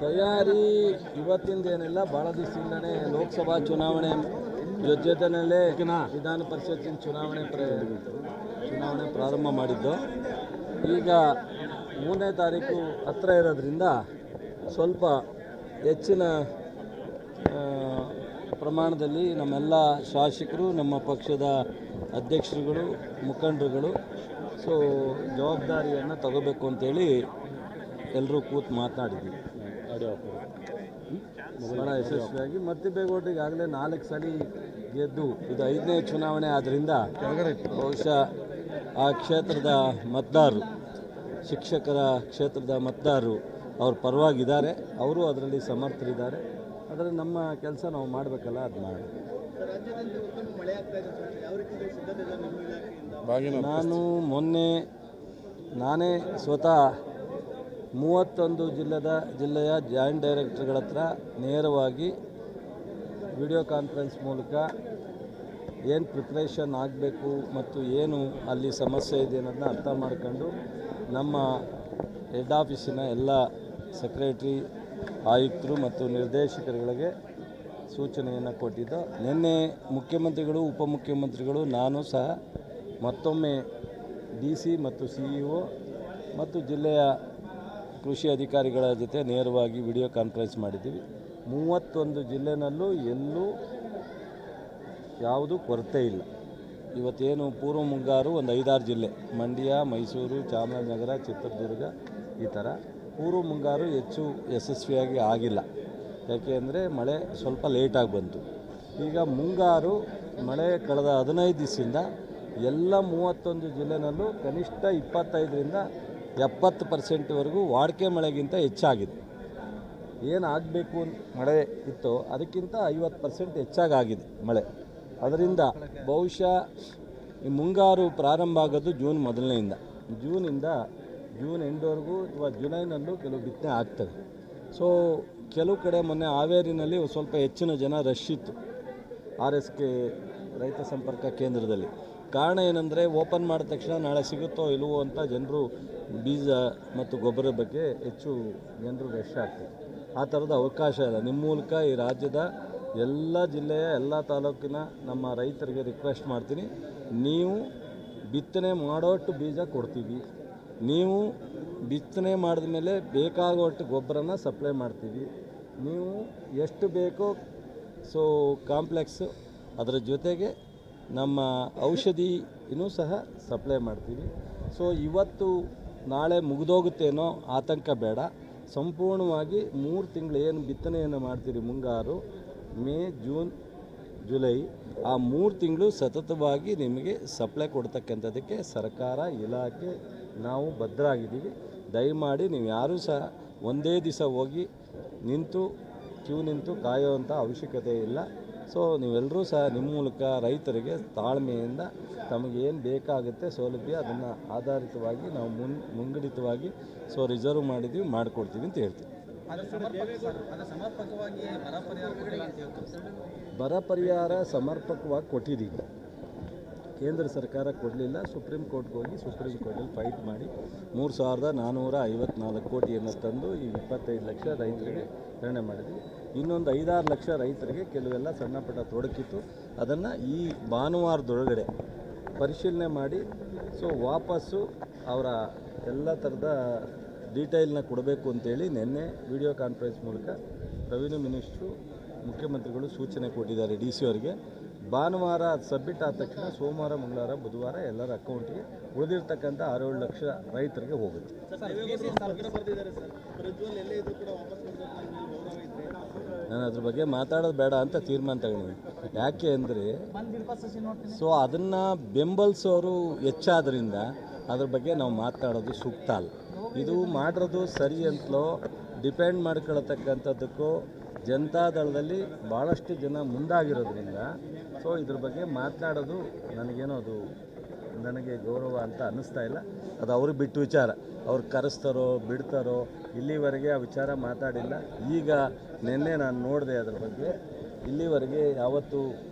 ತಯಾರಿ ಇವತ್ತಿಂದೇನಿಲ್ಲ, ಭಾಳ ದಿವಸದಿಂದನೇ ಲೋಕಸಭಾ ಚುನಾವಣೆ ಜೊತೆಯಲ್ಲೇ ವಿಧಾನ ಪರಿಷತ್ತಿನ ಚುನಾವಣೆ ಪ್ರಾರಂಭ ಮಾಡಿದ್ದು. ಈಗ 3ನೇ ತಾರೀಕು ಹತ್ತಿರ ಇರೋದ್ರಿಂದ ಸ್ವಲ್ಪ ಹೆಚ್ಚಿನ ಪ್ರಮಾಣದಲ್ಲಿ ನಮ್ಮೆಲ್ಲ ಶಾಸಕರು, ನಮ್ಮ ಪಕ್ಷದ ಅಧ್ಯಕ್ಷರುಗಳು, ಮುಖಂಡರುಗಳು ಜವಾಬ್ದಾರಿಯನ್ನು ತಗೋಬೇಕು ಅಂತೇಳಿ ಎಲ್ಲರೂ ಕೂತು ಮಾತನಾಡಿದ್ವಿ. ಭಾಳ ಯಶಸ್ವಿಯಾಗಿ ಮತ್ತಿಬೇಗೌಡರಿಗೆ ಆಗಲೇ 4 ಸಲ ಗೆದ್ದು ಇದು 5ನೇ ಚುನಾವಣೆ ಆದ್ದರಿಂದ ಬಹುಶಃ ಆ ಕ್ಷೇತ್ರದ ಮತದಾರರು, ಶಿಕ್ಷಕರ ಕ್ಷೇತ್ರದ ಮತದಾರರು ಅವ್ರ ಪರವಾಗಿದ್ದಾರೆ. ಅವರು ಅದರಲ್ಲಿ ಸಮರ್ಥರಿದ್ದಾರೆ. ಅದರಲ್ಲಿ ನಮ್ಮ ಕೆಲಸ ನಾವು ಮಾಡಬೇಕಲ್ಲ, ಅದು ಮಾಡಿ. ನಾನೇ ಸ್ವತಃ 31 ಜಿಲ್ಲೆಯ ಜಾಯಿಂಟ್ ಡೈರೆಕ್ಟರ್ಗಳ ಹತ್ರ ನೇರವಾಗಿ ವಿಡಿಯೋ ಕಾನ್ಫರೆನ್ಸ್ ಮೂಲಕ ಏನು ಪ್ರಿಪ್ರೇಷನ್ ಆಗಬೇಕು ಮತ್ತು ಏನು ಅಲ್ಲಿ ಸಮಸ್ಯೆ ಇದೆ ಅನ್ನೋದನ್ನ ಅರ್ಥ ಮಾಡ್ಕೊಂಡು ನಮ್ಮ ಹೆಡ್ ಆಫೀಸಿನ ಎಲ್ಲ ಸೆಕ್ರೆಟರಿ, ಆಯುಕ್ತರು ಮತ್ತು ನಿರ್ದೇಶಕರುಗಳಿಗೆ ಸೂಚನೆಯನ್ನು ಕೊಟ್ಟಿದ್ದು. ನಿನ್ನೆ ಮುಖ್ಯಮಂತ್ರಿಗಳು, ಉಪಮುಖ್ಯಮಂತ್ರಿಗಳು, ನಾನು ಸಹ ಮತ್ತೊಮ್ಮೆ DC ಮತ್ತು CEO ಮತ್ತು ಜಿಲ್ಲೆಯ ಕೃಷಿ ಅಧಿಕಾರಿಗಳ ಜೊತೆ ನೇರವಾಗಿ ವಿಡಿಯೋ ಕಾನ್ಫರೆನ್ಸ್ ಮಾಡಿದ್ದೀವಿ. 31 ಜಿಲ್ಲೆನಲ್ಲೂ ಎಲ್ಲೂ ಯಾವುದೂ ಕೊರತೆ ಇಲ್ಲ. ಇವತ್ತೇನು ಪೂರ್ವ ಮುಂಗಾರು ಒಂದು 5-6 ಜಿಲ್ಲೆ, ಮಂಡ್ಯ, ಮೈಸೂರು, ಚಾಮರಾಜನಗರ, ಚಿತ್ರದುರ್ಗ, ಈ ಥರ ಪೂರ್ವ ಮುಂಗಾರು ಹೆಚ್ಚು ಯಶಸ್ವಿಯಾಗಿ ಆಗಿಲ್ಲ. ಯಾಕೆ ಅಂದರೆ ಮಳೆ ಸ್ವಲ್ಪ ಲೇಟಾಗಿ ಬಂತು. ಈಗ ಮುಂಗಾರು ಮಳೆ ಕಳೆದ 15 ದಿವಸದಿಂದ ಎಲ್ಲ 31 ಜಿಲ್ಲೆನಲ್ಲೂ ಕನಿಷ್ಠ 25ರಿಂದ 70% ವಾಡಿಕೆ ಮಳೆಗಿಂತ ಹೆಚ್ಚಾಗಿದೆ. ಏನು ಆಗಬೇಕು ಮಳೆ ಇತ್ತೋ ಅದಕ್ಕಿಂತ 50% ಹೆಚ್ಚಾಗಿದೆ ಮಳೆ. ಅದರಿಂದ ಬಹುಶಃ ಈ ಮುಂಗಾರು ಪ್ರಾರಂಭ ಆಗೋದು ಜೂನ್ 1ರಿಂದ, ಜೂನ್ ಎಂಡ್ವರೆಗೂ ಅಥವಾ ಜುಲೈನಲ್ಲೂ ಕೆಲವು ಬಿತ್ತನೆ ಆಗ್ತದೆ. ಕೆಲವು ಕಡೆ ಮೊನ್ನೆ ಹಾವೇರಿನಲ್ಲಿ ಸ್ವಲ್ಪ ಹೆಚ್ಚಿನ ಜನ ರಶ್ ಇತ್ತು RSK ರೈತ ಸಂಪರ್ಕ ಕೇಂದ್ರದಲ್ಲಿ. ಕಾರಣ ಏನಂದರೆ ಓಪನ್ ಮಾಡಿದ ತಕ್ಷಣ ನಾಳೆ ಸಿಗುತ್ತೋ ಇಲ್ಲವೋ ಅಂತ ಜನರು ಬೀಜ ಮತ್ತು ಗೊಬ್ಬರದ ಬಗ್ಗೆ ಹೆಚ್ಚು ಜನರು ರಶ್ ಆಗ್ತದೆ. ಆ ಥರದ ಅವಕಾಶ ಇಲ್ಲ. ನಿಮ್ಮ ಮೂಲಕ ಈ ರಾಜ್ಯದ ಎಲ್ಲ ಜಿಲ್ಲೆಯ ಎಲ್ಲ ತಾಲೂಕಿನ ನಮ್ಮ ರೈತರಿಗೆ ರಿಕ್ವೆಸ್ಟ್ ಮಾಡ್ತೀನಿ, ನೀವು ಬಿತ್ತನೆ ಮಾಡೋಷ್ಟು ಬೀಜ ಕೊಡ್ತೀವಿ, ನೀವು ಬಿತ್ತನೆ ಮಾಡಿದ ಮೇಲೆ ಬೇಕಾಗುವಷ್ಟು ಗೊಬ್ಬರನ ಸಪ್ಲೈ ಮಾಡ್ತೀವಿ, ನೀವು ಎಷ್ಟು ಬೇಕೋ ಕಾಂಪ್ಲೆಕ್ಸು ಅದರ ಜೊತೆಗೆ ನಮ್ಮ ಔಷಧಿನೂ ಸಹ ಸಪ್ಲೈ ಮಾಡ್ತೀವಿ. ಇವತ್ತು ನಾಳೆ ಮುಗಿದೋಗುತ್ತೇನೋ ಆತಂಕ ಬೇಡ. ಸಂಪೂರ್ಣವಾಗಿ 3 ತಿಂಗಳು ಏನು ಬಿತ್ತನೆಯನ್ನು ಮಾಡ್ತೀರಿ, ಮುಂಗಾರು, ಮೇ, ಜೂನ್, ಜುಲೈ, ಆ 3 ತಿಂಗಳು ಸತತವಾಗಿ ನಿಮಗೆ ಸಪ್ಲೈ ಕೊಡ್ತಕ್ಕಂಥದ್ದಕ್ಕೆ ಸರ್ಕಾರ, ಇಲಾಖೆ ನಾವು ಬದ್ಧರಾಗಿದ್ದೀವಿ. ದಯಮಾಡಿ ನೀವು ಯಾರೂ ಸಹ ಒಂದೇ ದಿವಸ ಹೋಗಿ ಕ್ಯೂ ನಿಂತು ಕಾಯುವಂಥ ಅವಶ್ಯಕತೆ ಇಲ್ಲ. ನೀವೆಲ್ಲರೂ ಸಹ ನಿಮ್ಮ ಮೂಲಕ ರೈತರಿಗೆ ತಾಳ್ಮೆಯಿಂದ ತಮಗೇನು ಬೇಕಾಗುತ್ತೆ ಸೌಲಭ್ಯ ಅದನ್ನು ಆಧಾರಿತವಾಗಿ ನಾವು ಮುಂಗಡಿತವಾಗಿ ರಿಸರ್ವ್ ಮಾಡಿದ್ದೀವಿ, ಮಾಡಿಕೊಡ್ತೀವಿ ಅಂತ ಹೇಳ್ತೀವಿ. ಬರ ಪರಿಹಾರ ಸಮರ್ಪಕವಾಗಿ ಕೊಟ್ಟಿದ್ದೀವಿ. ಕೇಂದ್ರ ಸರ್ಕಾರ ಕೊಡಲಿಲ್ಲ, ಸುಪ್ರೀಂ ಕೋರ್ಟ್ಗೆ ಹೋಗಿ ಸುಪ್ರೀಂ ಕೋರ್ಟಲ್ಲಿ ಫೈಟ್ ಮಾಡಿ 3,454 ಕೋಟಿಯನ್ನು ತಂದು ಈ 25 ಲಕ್ಷ ರೈತರಿಗೆ ವಿತರಣೆ ಮಾಡಿದ್ವಿ. ಇನ್ನೊಂದು 5-6 ಲಕ್ಷ ರೈತರಿಗೆ ಕೆಲವೆಲ್ಲ ಸಣ್ಣ ಪುಟ್ಟ ತೊಡಕಿತ್ತು, ಅದನ್ನು ಈ ಭಾನುವಾರದೊಳಗಡೆ ಪರಿಶೀಲನೆ ಮಾಡಿ ವಾಪಸ್ಸು ಅವರ ಎಲ್ಲ ಥರದ ಡೀಟೇಲ್ನ ಕೊಡಬೇಕು ಅಂತೇಳಿ ನಿನ್ನೆ ವಿಡಿಯೋ ಕಾನ್ಫರೆನ್ಸ್ ಮೂಲಕ ರೆವಿನ್ಯೂ ಮಿನಿಸ್ಟ್ರು, ಮುಖ್ಯಮಂತ್ರಿಗಳು ಸೂಚನೆ ಕೊಟ್ಟಿದ್ದಾರೆ DC ಅವರಿಗೆ. ಭಾನುವಾರ ಸಬ್ಮಿಟ್ ಆದ ತಕ್ಷಣ ಸೋಮವಾರ, ಮಂಗಳವಾರ, ಬುಧವಾರ ಎಲ್ಲರ ಅಕೌಂಟ್ಗೆ ಉಳಿದಿರ್ತಕ್ಕಂಥ 6-7 ಲಕ್ಷ ರೈತರಿಗೆ ಹೋಗುತ್ತೆ. ನಾನು ಅದ್ರ ಬಗ್ಗೆ ಮಾತಾಡೋದು ಬೇಡ ಅಂತ ತೀರ್ಮಾನ ತಗೊಂಡಿದ್ದೀನಿ. ಯಾಕೆ ಅಂದರೆ ಅದನ್ನು ಬೆಂಬಲಿಸೋರು ಹೆಚ್ಚಾದ್ರಿಂದ ಅದ್ರ ಬಗ್ಗೆ ನಾವು ಮಾತಾಡೋದು ಸೂಕ್ತ ಅಲ್ಲ. ಇದು ಮಾಡಿರೋದು ಸರಿ ಅಂತಲೋ ಡಿಪೆಂಡ್ ಮಾಡ್ಕೊಳ್ತಕ್ಕಂಥದ್ದಕ್ಕೂ ಜನತಾದಳದಲ್ಲಿ ಭಾಳಷ್ಟು ಜನ ಮುಂದಾಗಿರೋದ್ರಿಂದ ಇದ್ರ ಬಗ್ಗೆ ಮಾತನಾಡೋದು ನನಗೆ ಗೌರವ ಅಂತ ಅನ್ನಿಸ್ತಾ ಇಲ್ಲ. ಅದು ಅವ್ರಿಗೆ ಬಿಟ್ಟು ವಿಚಾರ. ಅವ್ರು ಕರೆಸ್ತಾರೋ ಬಿಡ್ತಾರೋ, ಇಲ್ಲಿವರೆಗೆ ಆ ವಿಚಾರ ಮಾತಾಡಿಲ್ಲ. ಈಗ ನಿನ್ನೆ ನಾನು ನೋಡಿದೆ ಅದ್ರ ಬಗ್ಗೆ. ಇಲ್ಲಿವರೆಗೆ ಯಾವತ್ತೂ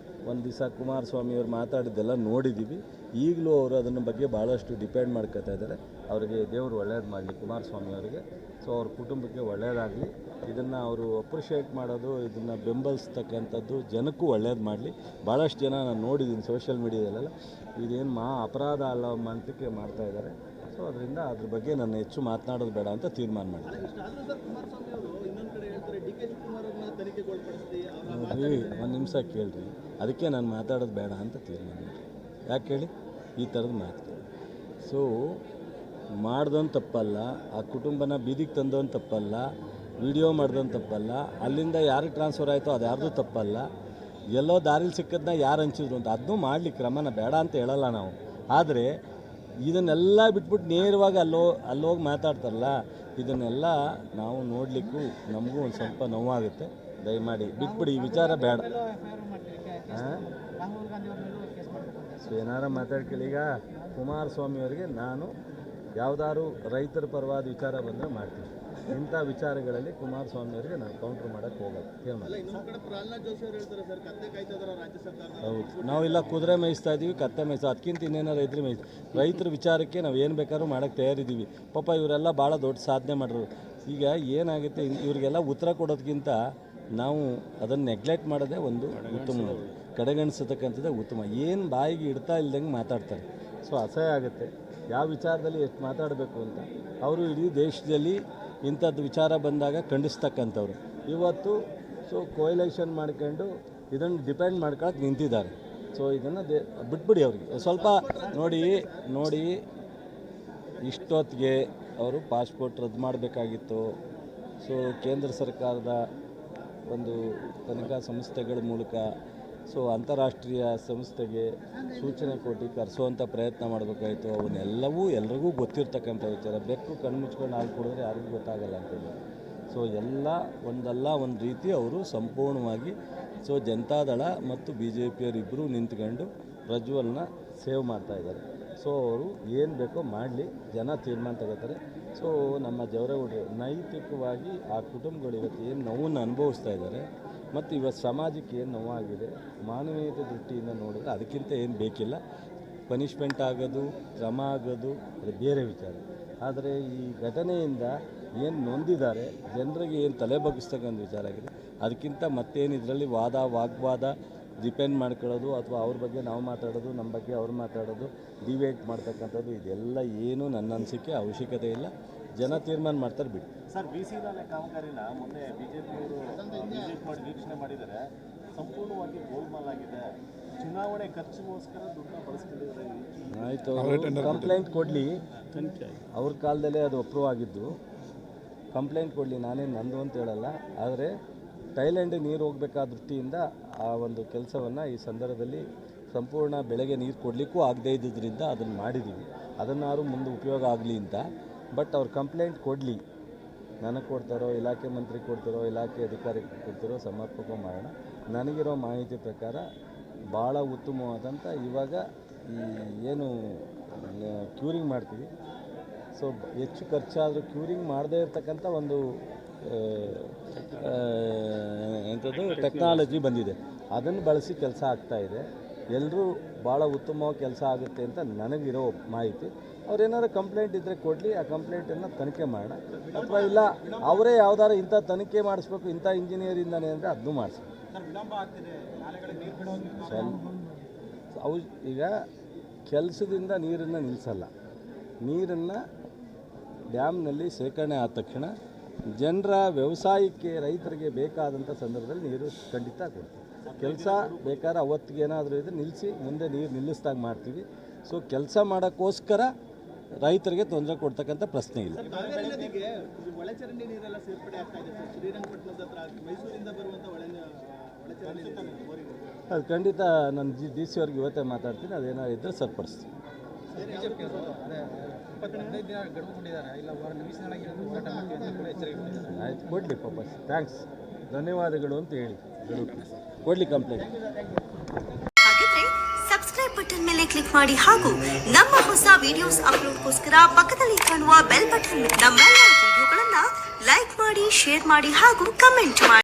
ಒಂದು ದಿವಸ ಕುಮಾರಸ್ವಾಮಿಯವ್ರು ಮಾತಾಡಿದ್ದೆಲ್ಲ ನೋಡಿದ್ದೀವಿ. ಈಗಲೂ ಅವರು ಅದನ್ನ ಬಗ್ಗೆ ಭಾಳಷ್ಟು ಡಿಪೆಂಡ್ ಮಾಡ್ಕೋತಾ ಇದ್ದಾರೆ. ಅವರಿಗೆ ದೇವರು ಒಳ್ಳೇದು ಮಾಡಲಿ ಕುಮಾರಸ್ವಾಮಿ ಅವರಿಗೆ. ಸೊ ಅವ್ರ ಕುಟುಂಬಕ್ಕೆ ಒಳ್ಳೆಯದಾಗಲಿ. ಇದನ್ನು ಅವರು ಅಪ್ರಿಷಿಯೇಟ್ ಮಾಡೋದು, ಇದನ್ನು ಬೆಂಬಲಿಸ್ತಕ್ಕಂಥದ್ದು ಜನಕ್ಕೂ ಒಳ್ಳೇದು ಮಾಡಲಿ. ಭಾಳಷ್ಟು ಜನ ನಾನು ನೋಡಿದ್ದೀನಿ ಸೋಷಿಯಲ್ ಮೀಡಿಯಾದಲ್ಲೆಲ್ಲ ಇದೇನು ಅಪರಾಧ ಅಲ್ಲ ಮಟ್ಟಕ್ಕೆ ಮಾಡ್ತಾಯಿದ್ದಾರೆ. ಸೊ ಅದರಿಂದ ಅದ್ರ ಬಗ್ಗೆ ನಾನು ಹೆಚ್ಚು ಮಾತನಾಡೋದು ಬೇಡ ಅಂತ ತೀರ್ಮಾನ ಮಾಡಿದ್ದೀನಿ. ನೋಡಿರಿ, ಒಂದು ನಿಮಿಷ ಕೇಳಿರಿ, ಅದಕ್ಕೆ ನಾನು ಮಾತಾಡೋದು ಬೇಡ ಅಂತ ತೀರ್ಮಾನ ಮಾಡಿ. ಯಾಕೆ ಹೇಳಿ ಈ ಥರದ ಮಾತು. ಸೊ ಮಾಡ್ದೋನು ತಪ್ಪಲ್ಲ, ಆ ಕುಟುಂಬನ ಬೀದಿಗೆ ತಂದೋನು ತಪ್ಪಲ್ಲ, ವಿಡಿಯೋ ಮಾಡ್ದೋನು ತಪ್ಪಲ್ಲ, ಅಲ್ಲಿಂದ ಯಾರಿಗೆ ಟ್ರಾನ್ಸ್ಫರ್ ಆಯಿತೋ ಅದು ಯಾರ್ದು ತಪ್ಪಲ್ಲ. ಎಲ್ಲೋ ದಾರಿಲಿ ಸಿಕ್ಕದನ್ನ ಯಾರು ಹಂಚಿದ್ರು ಅಂತ ಅದನ್ನೂ ಮಾಡಲಿಕ್ಕೆ ಕ್ರಮನ ಬೇಡ ಅಂತ ಹೇಳಲ್ಲ ನಾವು. ಆದರೆ ಇದನ್ನೆಲ್ಲ ಬಿಟ್ಬಿಟ್ಟು ನೇರವಾಗಿ ಅಲ್ಲೋಗಿ ಮಾತಾಡ್ತಾರಲ್ಲ, ಇದನ್ನೆಲ್ಲ ನಾವು ನೋಡಲಿಕ್ಕೂ ನಮಗೂ ಒಂದು ಸ್ವಲ್ಪ ನೋವಾಗುತ್ತೆ. ದಯಮಾಡಿ ಬಿಟ್ಬಿಡಿ, ಈ ವಿಚಾರ ಬೇಡ. ಸೊ ಏನಾರ ಮಾತಾಡ್ಕೊಳ್ಳಿ. ಈಗ ಕುಮಾರಸ್ವಾಮಿ ಅವರಿಗೆ ನಾನು ಯಾವುದಾದ್ರು ರೈತರ ಪರವಾದ ವಿಚಾರ ಬಂದರೆ ಮಾಡ್ತೀನಿ. ಇಂಥ ವಿಚಾರಗಳಲ್ಲಿ ಕುಮಾರಸ್ವಾಮಿ ಅವರಿಗೆ ನಾನು ಕೌಂಟ್ರ್ ಮಾಡೋಕ್ಕೆ ಹೋಗೋದು ಹೌದು. ನಾವೆಲ್ಲ ಕುದುರೆ ಮೇಯಿಸ್ತಾ ಇದ್ದೀವಿ, ಕತ್ತೆ ಮೇಯಿಸ್ತಾ, ಅದಕ್ಕಿಂತ ಇನ್ನೇನೋ ರೈತರ ವಿಚಾರಕ್ಕೆ ನಾವು ಏನು ಬೇಕಾದ್ರೂ ಮಾಡೋಕ್ಕೆ ತಯಾರಿದ್ದೀವಿ. ಪಾಪ ಇವರೆಲ್ಲ ಭಾಳ ದೊಡ್ಡ ಸಾಧನೆ ಮಾಡಿದ್ರು. ಈಗ ಏನಾಗುತ್ತೆ, ಇವರಿಗೆಲ್ಲ ಉತ್ತರ ಕೊಡೋದಕ್ಕಿಂತ ನಾವು ಅದನ್ನು ನೆಗ್ಲೆಕ್ಟ್ ಮಾಡೋದೇ ಒಂದು ಉತ್ತಮ, ಕಡೆಗಣಿಸತಕ್ಕಂಥದ್ದೇ ಉತ್ತಮ. ಏನು ಬಾಯಿಗೆ ಇಡ್ತಾ ಇಲ್ದಂಗೆ ಮಾತಾಡ್ತಾರೆ. ಸೊ ಅಸಹ್ಯ ಆಗುತ್ತೆ. ಯಾವ ವಿಚಾರದಲ್ಲಿ ಎಷ್ಟು ಮಾತಾಡಬೇಕು ಅಂತ ಅವರು ಇಡೀ ದೇಶದಲ್ಲಿ ಇಂಥದ್ದು ವಿಚಾರ ಬಂದಾಗ ಖಂಡಿಸ್ತಕ್ಕಂಥವ್ರು. ಇವತ್ತು ಸೊ ಕೊಯ್ಲೇಷನ್ ಮಾಡ್ಕೊಂಡು ಇದನ್ನು ಡಿಪೆಂಡ್ ಮಾಡ್ಕೊಳಕ್ಕೆ ನಿಂತಿದ್ದಾರೆ. ಸೊ ಇದನ್ನು ಬಿಟ್ಬಿಡಿ ಅವ್ರಿಗೆ ಸ್ವಲ್ಪ. ನೋಡಿ ಇಷ್ಟೊತ್ತಿಗೆ ಅವರು ಪಾಸ್ಪೋರ್ಟ್ ರದ್ದು ಮಾಡಬೇಕಾಗಿತ್ತು. ಸೊ ಕೇಂದ್ರ ಸರ್ಕಾರದ ಒಂದು ತನಿಖಾ ಸಂಸ್ಥೆಗಳ ಮೂಲಕ ಸೊ ಅಂತಾರಾಷ್ಟ್ರೀಯ ಸಂಸ್ಥೆಗೆ ಸೂಚನೆ ಕೊಟ್ಟು ಕರೆಸುವಂಥ ಪ್ರಯತ್ನ ಮಾಡಬೇಕಾಯಿತು. ಅವನ್ನೆಲ್ಲವೂ ಎಲ್ರಿಗೂ ಗೊತ್ತಿರ್ತಕ್ಕಂಥ ವಿಚಾರ. ಬೆಕ್ಕು ಕಣ್ಣು ಮುಚ್ಕೊಂಡು ಹಾಲು ಕುಡಿದ್ರೆ ಯಾರಿಗೂ ಗೊತ್ತಾಗಲ್ಲ ಅಂತೇಳಿ. ಸೊ ಎಲ್ಲ ಒಂದಲ್ಲ ಒಂದು ರೀತಿ ಅವರು ಸಂಪೂರ್ಣವಾಗಿ ಸೊ ಜನತಾದಳ ಮತ್ತು BJPಯವರು ಇಬ್ಬರೂ ನಿಂತ್ಕೊಂಡು ಪ್ರಜ್ವಲ್ನ ಸೇವ್ ಮಾಡ್ತಾಯಿದ್ದಾರೆ. ಸೊ ಅವರು ಏನು ಬೇಕೋ ಮಾಡಲಿ, ಜನ ತೀರ್ಮಾನ ತಗೋತಾರೆ. ಸೊ ನಮ್ಮ ಜವರೇಗೌಡರು ನೈತಿಕವಾಗಿ ಆ ಕುಟುಂಬಗಳು ಇವತ್ತು ಏನು ನೋವನ್ನು ಅನುಭವಿಸ್ತಾ ಇದ್ದಾರೆ ಮತ್ತು ಇವತ್ತು ಸಮಾಜಕ್ಕೆ ಏನು ನೋವಾಗಿದೆ, ಮಾನವೀಯತೆ ದೃಷ್ಟಿಯಿಂದ ನೋಡಿದ್ರೆ ಅದಕ್ಕಿಂತ ಏನು ಬೇಕಿಲ್ಲ. ಪನಿಷ್ಮೆಂಟ್ ಆಗೋದು, ಕ್ರಮ ಆಗೋದು ಅದು ಬೇರೆ ವಿಚಾರ. ಆದರೆ ಈ ಘಟನೆಯಿಂದ ಏನು ನೊಂದಿದ್ದಾರೆ, ಜನರಿಗೆ ಏನು ತಲೆ ಬಗ್ಗಿಸ್ತಕ್ಕಂಥ ವಿಚಾರ ಆಗಿದೆ. ಅದಕ್ಕಿಂತ ಮತ್ತೇನು ಇದರಲ್ಲಿ ವಾಗ್ವಾದ ಡಿಪೆಂಡ್ ಮಾಡ್ಕೊಳ್ಳೋದು ಅಥವಾ ಅವ್ರ ಬಗ್ಗೆ ನಾವು ಮಾತಾಡೋದು, ನಮ್ಮ ಬಗ್ಗೆ ಅವ್ರು ಮಾತಾಡೋದು, ಡಿಬೇಟ್ ಮಾಡ್ತಕ್ಕಂಥದ್ದು ಇದೆಲ್ಲ ಏನು ನನ್ನ ಅನಿಸಿಕೆ ಅವಶ್ಯಕತೆ ಇಲ್ಲ. ಜನ ತೀರ್ಮಾನ ಮಾಡ್ತಾರೆ, ಬಿಡಿ. ಸರ್, BC ನಾಲೆ ಕಾಮಗಾರಿನ ಮೊನ್ನೆ BJPಯವರು ವಿಸಿಟ್ ಮಾಡಿ ವೀಕ್ಷಣೆ ಮಾಡಿದರೆ ಸಂಪೂರ್ಣವಾಗಿ ಗೋಲ್ಮಾಲ್ ಆಗಿದೆ. ಚುನಾವಣೆ ಖರ್ಚಿಗೋಸ್ಕರ ದುಡ್ಡನ್ನ ಬಳಸ್ಕೊಂಡಿದ್ದಾರೆ. ಆಯಿತು, ಕಂಪ್ಲೇಂಟ್ ಕೊಡಲಿ. ಅವ್ರ ಕಾಲದಲ್ಲೇ ಅದು ಅಪ್ರೂವ್ ಆಗಿದ್ದು. ಕಂಪ್ಲೇಂಟ್ ಕೊಡಲಿ, ನಾನೇನು ನಂದು ಅಂತ ಹೇಳಲ್ಲ. ಆದರೆ ಥೈಲ್ಯಾಂಡಿಗೆ ನೀರು ಹೋಗಬೇಕಾದ ದೃಷ್ಟಿಯಿಂದ ಆ ಒಂದು ಕೆಲಸವನ್ನು ಈ ಸಂದರ್ಭದಲ್ಲಿ ಸಂಪೂರ್ಣ ಬೆಳೆಗೆ ನೀರು ಕೊಡಲಿಕ್ಕೂ ಆಗದೇ ಇದ್ದಿದ್ದರಿಂದ ಅದನ್ನು ಮಾಡಿದ್ದೀವಿ. ಅದನ್ನಾರು ಮುಂದೆ ಉಪಯೋಗ ಆಗಲಿ ಅಂತ. ಬಟ್ ಅವ್ರು ಕಂಪ್ಲೇಂಟ್ ಕೊಡಲಿ, ನನಗೆ ಕೊಡ್ತಾರೋ, ಇಲಾಖೆ ಮಂತ್ರಿ ಕೊಡ್ತಾರೋ, ಇಲಾಖೆ ಅಧಿಕಾರಿ ಕೊಡ್ತಾರೋ ಸಮರ್ಪಕ ಮಾಡೋಣ. ನನಗಿರೋ ಮಾಹಿತಿ ಪ್ರಕಾರ ಭಾಳ ಉತ್ತಮವಾದಂಥ ಇವಾಗ ಈ ಏನು ಕ್ಯೂರಿಂಗ್ ಮಾಡ್ತೀವಿ, ಸೊ ಹೆಚ್ಚು ಖರ್ಚಾದರೂ ಕ್ಯೂರಿಂಗ್ ಮಾಡದೇ ಇರತಕ್ಕಂಥ ಒಂದು ಎಂಥದ್ದು ಟೆಕ್ನಾಲಜಿ ಬಂದಿದೆ. ಅದನ್ನು ಬಳಸಿ ಕೆಲಸ ಆಗ್ತಾಯಿದೆ. ಎಲ್ಲರೂ ಭಾಳ ಉತ್ತಮವಾಗಿ ಕೆಲಸ ಆಗುತ್ತೆ ಅಂತ ನನಗಿರೋ ಮಾಹಿತಿ. ಅವ್ರೇನಾದ್ರು ಕಂಪ್ಲೇಂಟ್ ಇದ್ದರೆ ಕೊಡಲಿ, ಆ ಕಂಪ್ಲೇಂಟನ್ನು ತನಿಖೆ ಮಾಡೋಣ. ಅಥವಾ ಇಲ್ಲ ಅವರೇ ಯಾವ್ದಾರು ಇಂಥ ತನಿಖೆ ಮಾಡಿಸ್ಬೇಕು, ಇಂಥ ಇಂಜಿನಿಯರಿಂದನೇ ಅಂದರೆ ಅದನ್ನೂ ಮಾಡಿಸ್ಬೇಕು. ಅವು ಈಗ ಕೆಲಸದಿಂದ ನೀರನ್ನು ನಿಲ್ಲಿಸಲ್ಲ. ನೀರನ್ನು ಡ್ಯಾಮ್ನಲ್ಲಿ ಶೇಖರಣೆ ಆದ ತಕ್ಷಣ ಜನರ ವ್ಯವಸಾಯಕ್ಕೆ, ರೈತರಿಗೆ ಬೇಕಾದಂಥ ಸಂದರ್ಭದಲ್ಲಿ ನೀರು ಖಂಡಿತ ಕೊಡ್ತೀವಿ. ಕೆಲಸ ಬೇಕಾದ್ರೆ ಅವತ್ತಿಗೆ ಏನಾದರೂ ಇದ್ರೆ ನಿಲ್ಲಿಸಿ ಮುಂದೆ ನೀರು ನಿಲ್ಲಿಸ್ದಾಗ ಮಾಡ್ತೀವಿ. ಸೊ ಕೆಲಸ ಮಾಡೋಕ್ಕೋಸ್ಕರ ರೈತರಿಗೆ ತೊಂದರೆ ಕೊಡ್ತಕ್ಕಂಥ ಪ್ರಶ್ನೆ ಇಲ್ಲ. ಒಳಚರಂಡಿ ನೀರೆಲ್ಲ ಸೇರ್ಪಡೆ ಆಗ್ತಾ ಇದೆ ಸರ್. ಶ್ರೀರಂಗಪಟ್ಟಣದ ಹತ್ರ ಮೈಸೂರಿಂದ ಬರುವಂಥ ಅದು ಖಂಡಿತ ನಾನು DC ಅವ್ರಿಗೆ ಇವತ್ತೇ ಮಾತಾಡ್ತೀನಿ. ಅದೇನಾದ್ರು ಇದ್ದರೆ ಸರಿಪಡಿಸ್ತೀನಿ. ಆಯ್ತು, ಕೊಡಲಿ ಪಾಪ. ಥ್ಯಾಂಕ್ಸ್, ಧನ್ಯವಾದಗಳು ಅಂತ ಹೇಳಿ ಕೊಡಲಿ ಕಂಪ್ಲೇಂಟ್. ಹಾಗಿದ್ರೆ ಸಬ್ಸ್ಕ್ರೈಬ್ ಬಟನ್ ಮೇಲೆ ಕ್ಲಿಕ್ ಮಾಡಿ ಹಾಗೂ ನಮ್ಮ ಹೊಸ ವಿಡಿಯೋಸ್ ಅಪ್ಲೋಡ್ಗೋಸ್ಕರ ಪಕ್ಕದಲ್ಲಿ ಕಾಣುವ ಬೆಲ್ ಬಟನ್ ನಮ್ಮೆಲ್ಲ ವಿಡಿಯೋಗಳನ್ನ ಲೈಕ್ ಮಾಡಿ, ಶೇರ್ ಮಾಡಿ ಹಾಗೂ ಕಮೆಂಟ್ ಮಾಡಿ.